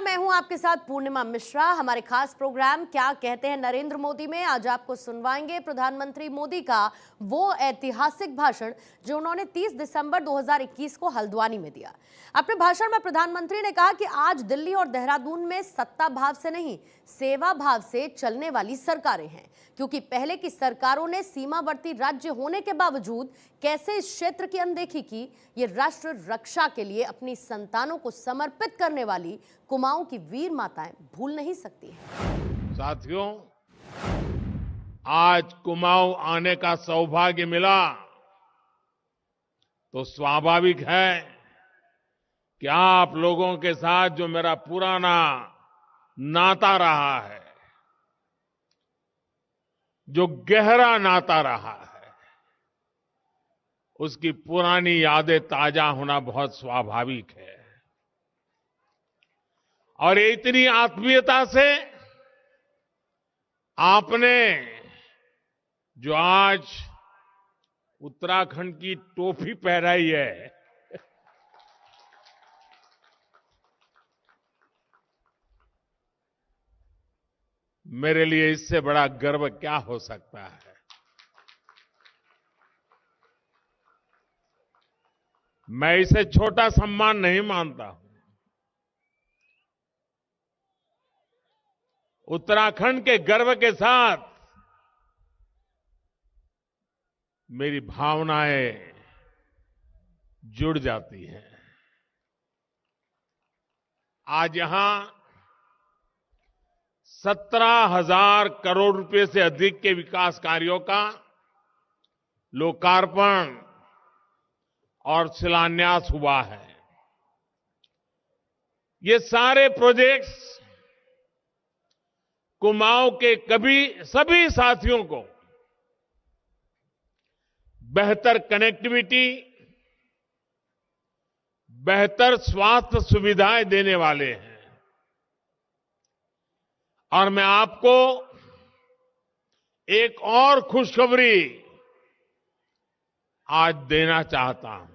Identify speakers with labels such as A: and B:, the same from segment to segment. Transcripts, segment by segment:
A: नमस्कार, मैं हूं आपके साथ पूर्णिमा मिश्रा। हमारे खास प्रोग्राम क्या कहते हैं नरेंद्र मोदी में आज आपको सुनवाएंगे प्रधानमंत्री मोदी का वो ऐतिहासिक भाषण जो उन्होंने 30 दिसंबर 2021 को हल्द्वानी में दिया। अपने भाषण में प्रधानमंत्री ने कहा कि आज दिल्ली और देहरादून में सत्ता भाव से नहीं, सेवा भाव से चलने वाली सरकारें हैं, क्योंकि पहले की सरकारों ने सीमावर्ती राज्य होने के बावजूद कैसे इस क्षेत्र की अनदेखी की, ये राष्ट्र रक्षा के लिए अपनी संतानों को समर्पित करने वाली कुमाऊं की वीर माताएं भूल नहीं सकती हैं।
B: साथियों, आज कुमाऊं आने का सौभाग्य मिला तो स्वाभाविक है कि आप लोगों के साथ जो मेरा पुराना नाता रहा है, जो गहरा नाता रहा है, उसकी पुरानी यादें ताजा होना बहुत स्वाभाविक है। और इतनी आत्मीयता से आपने जो आज उत्तराखंड की टोपी पहनाई है, मेरे लिए इससे बड़ा गर्व क्या हो सकता है। मैं इसे छोटा सम्मान नहीं मानता हूं। उत्तराखंड के गर्व के साथ मेरी भावनाएं जुड़ जाती हैं। आज यहां 17,000 करोड़ रुपए से अधिक के विकास कार्यों का लोकार्पण और शिलान्यास हुआ है। ये सारे प्रोजेक्ट्स कुमाऊं के सभी साथियों को बेहतर कनेक्टिविटी, बेहतर स्वास्थ्य सुविधाएं देने वाले हैं। और मैं आपको एक और खुशखबरी आज देना चाहता हूं।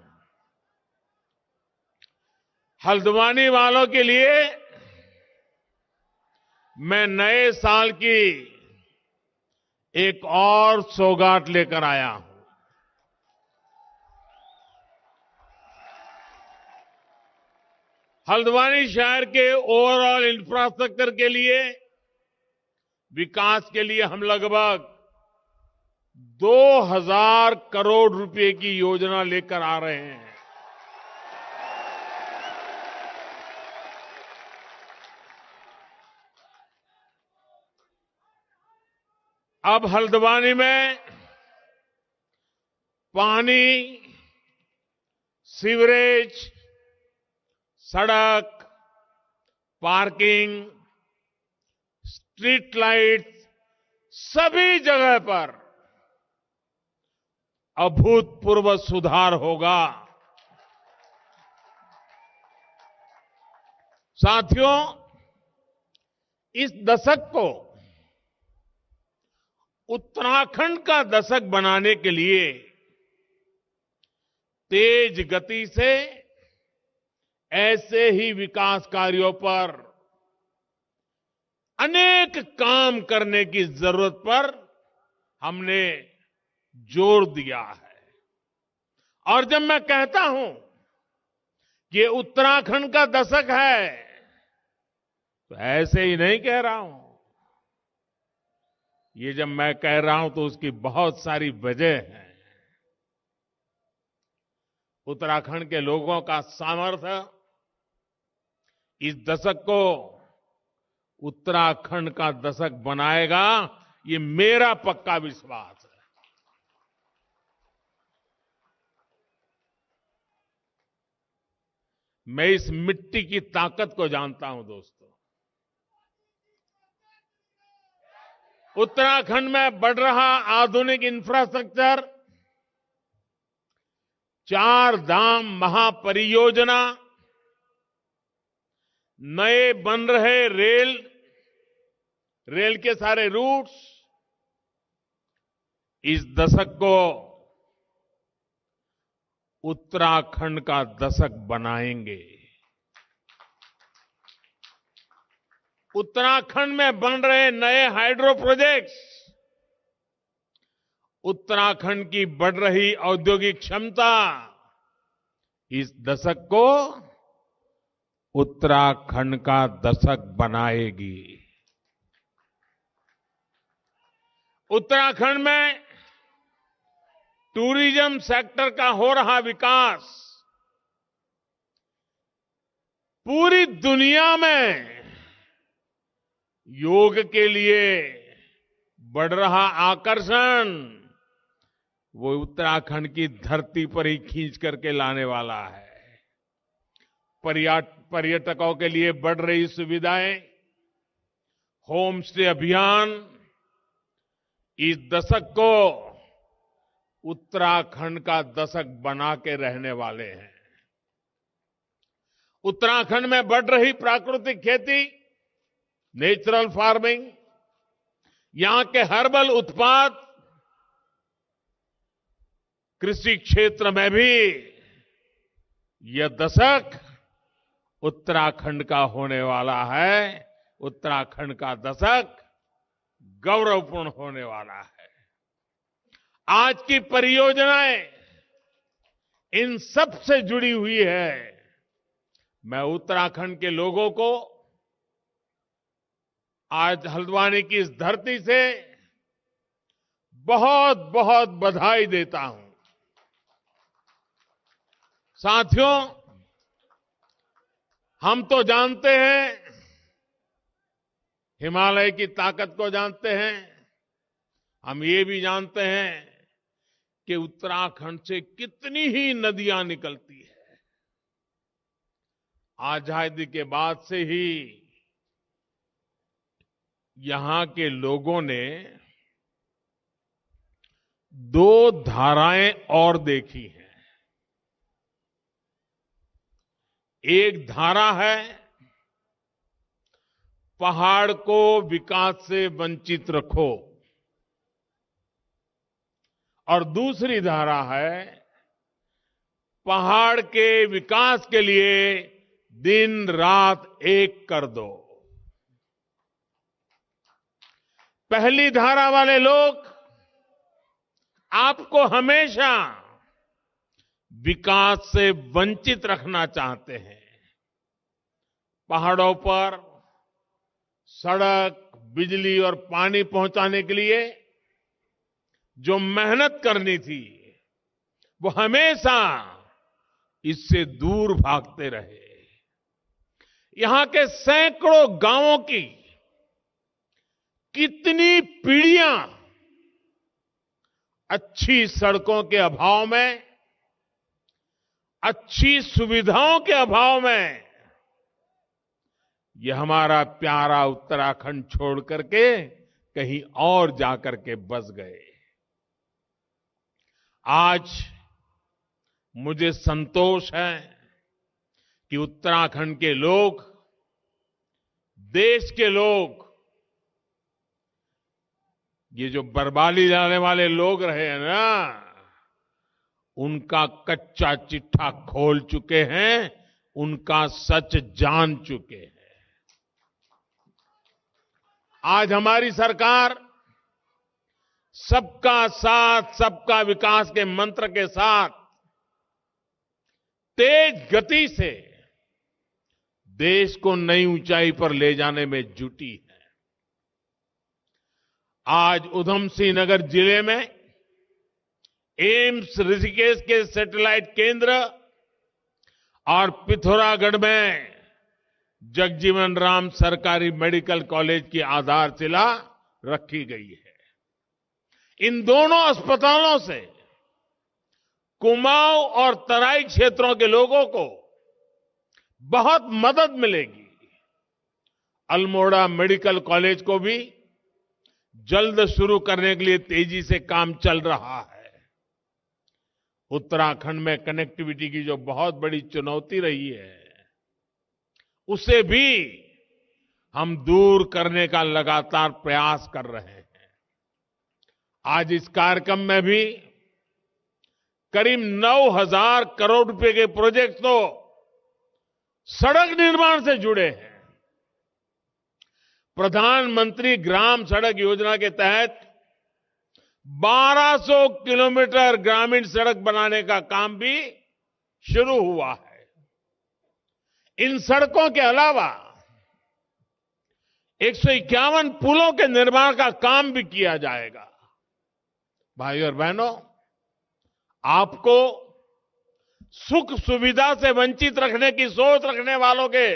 B: हल्द्वानी वालों के लिए मैं नए साल की एक और सौगात लेकर आया हूं। हल्द्वानी शहर के ओवरऑल इंफ्रास्ट्रक्चर के लिए, विकास के लिए हम लगभग 2,000 करोड़ रुपए की योजना लेकर आ रहे हैं। अब हल्द्वानी में पानी, सीवरेज, सड़क, पार्किंग, स्ट्रीट लाइट, सभी जगह पर अभूतपूर्व सुधार होगा। साथियों, इस दशक को उत्तराखंड का दशक बनाने के लिए तेज गति से ऐसे ही विकास कार्यों पर अनेक काम करने की जरूरत पर हमने जोर दिया है। और जब मैं कहता हूं कि ये उत्तराखंड का दशक है, तो ऐसे ही नहीं कह रहा हूं। ये जब मैं कह रहा हूं तो उसकी बहुत सारी वजह है। उत्तराखंड के लोगों का सामर्थ्य इस दशक को उत्तराखंड का दशक बनाएगा, ये मेरा पक्का विश्वास है। मैं इस मिट्टी की ताकत को जानता हूं दोस्तों। उत्तराखंड में बढ़ रहा आधुनिक इंफ्रास्ट्रक्चर, 4 धाम महापरियोजना, नए बन रहे रेल के सारे रूट्स इस दशक को उत्तराखंड का दशक बनाएंगे। उत्तराखंड में बन रहे नए हाइड्रो प्रोजेक्ट्स उत्तराखंड की बढ़ रही औद्योगिक क्षमता इस दशक को उत्तराखंड का दशक बनाएगी। उत्तराखंड में टूरिज्म सेक्टर का हो रहा विकास पूरी दुनिया में योग के लिए बढ़ रहा आकर्षण वो उत्तराखंड की धरती पर ही खींच करके लाने वाला है। पर्यटकों के लिए बढ़ रही सुविधाएं, होम स्टे अभियान इस दशक को उत्तराखंड का दशक बना के रहने वाले हैं। उत्तराखंड में बढ़ रही प्राकृतिक खेती, नेचुरल फार्मिंग, यहां के हर्बल उत्पाद, कृषि क्षेत्र में भी यह दशक उत्तराखंड का होने वाला है। उत्तराखंड का दशक गौरवपूर्ण होने वाला है। आज की परियोजनाएं इन सब से जुड़ी हुई है। मैं उत्तराखंड के लोगों को आज हल्द्वानी की इस धरती से बहुत बहुत बधाई देता हूं। साथियों, हम तो जानते हैं, हिमालय की ताकत को जानते हैं, हम ये भी जानते हैं कि उत्तराखंड से कितनी ही नदियां निकलती है। आजादी के बाद से ही यहां के लोगों ने दो धाराएं और देखी हैं। एक धारा है पहाड़ को विकास से वंचित रखो और दूसरी धारा है पहाड़ के विकास के लिए दिन रात एक कर दो। पहली धारा वाले लोग आपको हमेशा विकास से वंचित रखना चाहते हैं। पहाड़ों पर सड़क, बिजली और पानी पहुंचाने के लिए जो मेहनत करनी थी, वो हमेशा इससे दूर भागते रहे। यहां के सैकड़ों गांवों की कितनी पीढ़ियां अच्छी सड़कों के अभाव में, अच्छी सुविधाओं के अभाव में ये हमारा प्यारा उत्तराखंड छोड़ करके कहीं और जाकर के बस गए। आज मुझे संतोष है कि उत्तराखंड के लोग, देश के लोग, ये जो बर्बादी लाने वाले लोग रहे हैं ना, उनका कच्चा चिट्ठा खोल चुके हैं, उनका सच जान चुके हैं। आज हमारी सरकार सबका साथ, सबका विकास के मंत्र के साथ तेज गति से देश को नई ऊंचाई पर ले जाने में जुटी है। आज उधम सिंह नगर जिले में एम्स ऋषिकेश के सैटेलाइट केंद्र और पिथौरागढ़ में जगजीवन राम सरकारी मेडिकल कॉलेज की आधारशिला रखी गई है। इन दोनों अस्पतालों से कुमाऊं और तराई क्षेत्रों के लोगों को बहुत मदद मिलेगी। अल्मोड़ा मेडिकल कॉलेज को भी जल्द शुरू करने के लिए तेजी से काम चल रहा है। उत्तराखंड में कनेक्टिविटी की जो बहुत बड़ी चुनौती रही है, उसे भी हम दूर करने का लगातार प्रयास कर रहे हैं। आज इस कार्यक्रम में भी करीब 9,000 करोड़ रुपए के प्रोजेक्ट तो सड़क निर्माण से जुड़े हैं। प्रधानमंत्री ग्राम सड़क योजना के तहत 1200 किलोमीटर ग्रामीण सड़क बनाने का काम भी शुरू हुआ है। इन सड़कों के अलावा 151 पुलों के निर्माण का काम भी किया जाएगा। भाइयों और बहनों, आपको सुख सुविधा से वंचित रखने की सोच रखने वालों के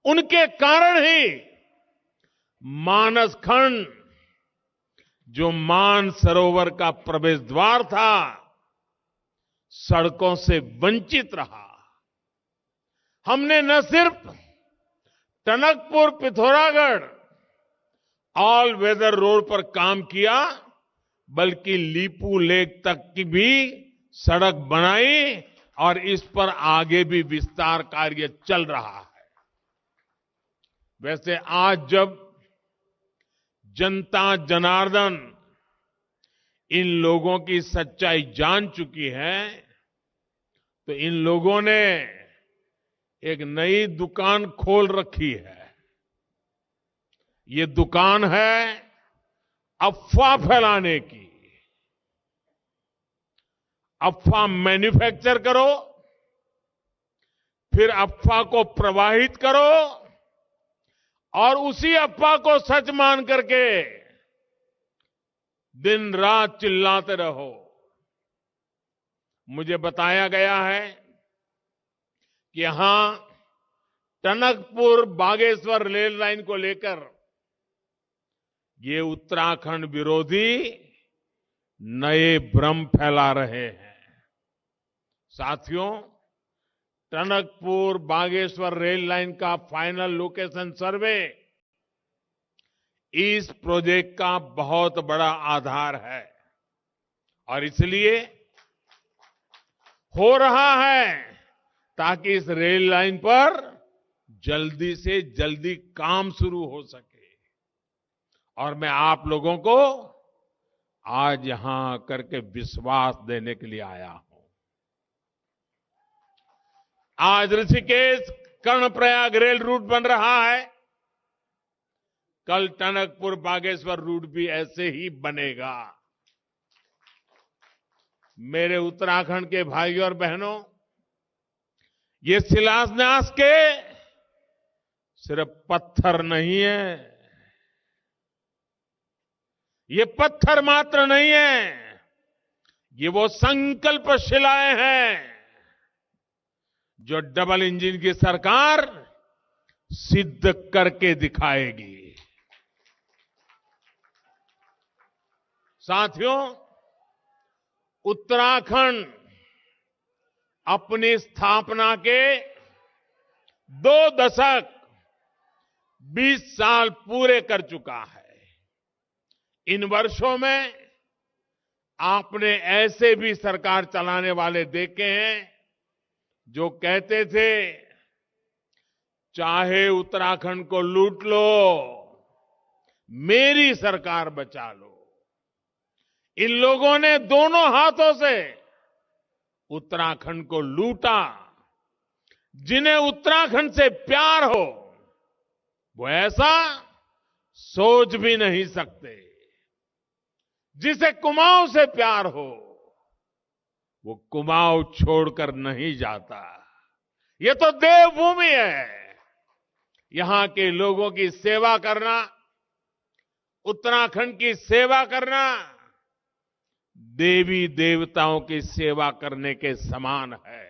B: उनके कारण ही मानस खंड, जो मान सरोवर का प्रवेश द्वार था, सड़कों से वंचित रहा। हमने न सिर्फ Tanakpur Pithoragarh all weather road पर काम किया, बल्कि लीपू लेक तक की भी सड़क बनाई और इस पर आगे भी विस्तार कार्य चल रहा है। वैसे आज जब जनता जनार्दन इन लोगों की सच्चाई जान चुकी है, तो इन लोगों ने एक नई दुकान खोल रखी है। ये दुकान है अफवाह फैलाने की। अफवाह मैन्युफैक्चर करो, फिर अफवाह को प्रवाहित करो और उसी अफवाह को सच मान करके दिन रात चिल्लाते रहो। मुझे बताया गया है कि यहां टनकपुर बागेश्वर रेल लाइन को लेकर ये उत्तराखंड विरोधी नए भ्रम फैला रहे हैं। साथियों, टनकपुर बागेश्वर रेल लाइन का फाइनल लोकेशन सर्वे इस प्रोजेक्ट का बहुत बड़ा आधार है और इसलिए हो रहा है ताकि इस रेल लाइन पर जल्दी से जल्दी काम शुरू हो सके। और मैं आप लोगों को आज यहां करके विश्वास देने के लिए आया हूं। आज ऋषिकेश कर्णप्रयाग रेल रूट बन रहा है, कल टनकपुर बागेश्वर रूट भी ऐसे ही बनेगा। मेरे उत्तराखंड के भाइयों और बहनों, ये शिलान्यास के सिर्फ पत्थर नहीं है, ये पत्थर मात्र नहीं है, ये वो संकल्प शिलाएं हैं जो डबल इंजन की सरकार सिद्ध करके दिखाएगी। साथियों, उत्तराखंड अपनी स्थापना के 2 दशक 20 साल पूरे कर चुका है। इन वर्षों में आपने ऐसे भी सरकार चलाने वाले देखे हैं जो कहते थे, चाहे उत्तराखंड को लूट लो, मेरी सरकार बचा लो। इन लोगों ने दोनों हाथों से उत्तराखंड को लूटा। जिन्हें उत्तराखंड से प्यार हो, वो ऐसा सोच भी नहीं सकते। जिसे कुमाऊं से प्यार हो, वो कुमाऊं छोड़कर नहीं जाता। ये तो देवभूमि है। यहां के लोगों की सेवा करना, उत्तराखंड की सेवा करना, देवी देवताओं की सेवा करने के समान है।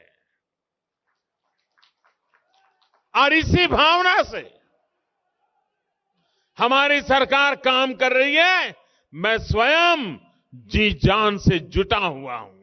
B: और इसी भावना से हमारी सरकार काम कर रही है। मैं स्वयं जी जान से जुटा हुआ हूं।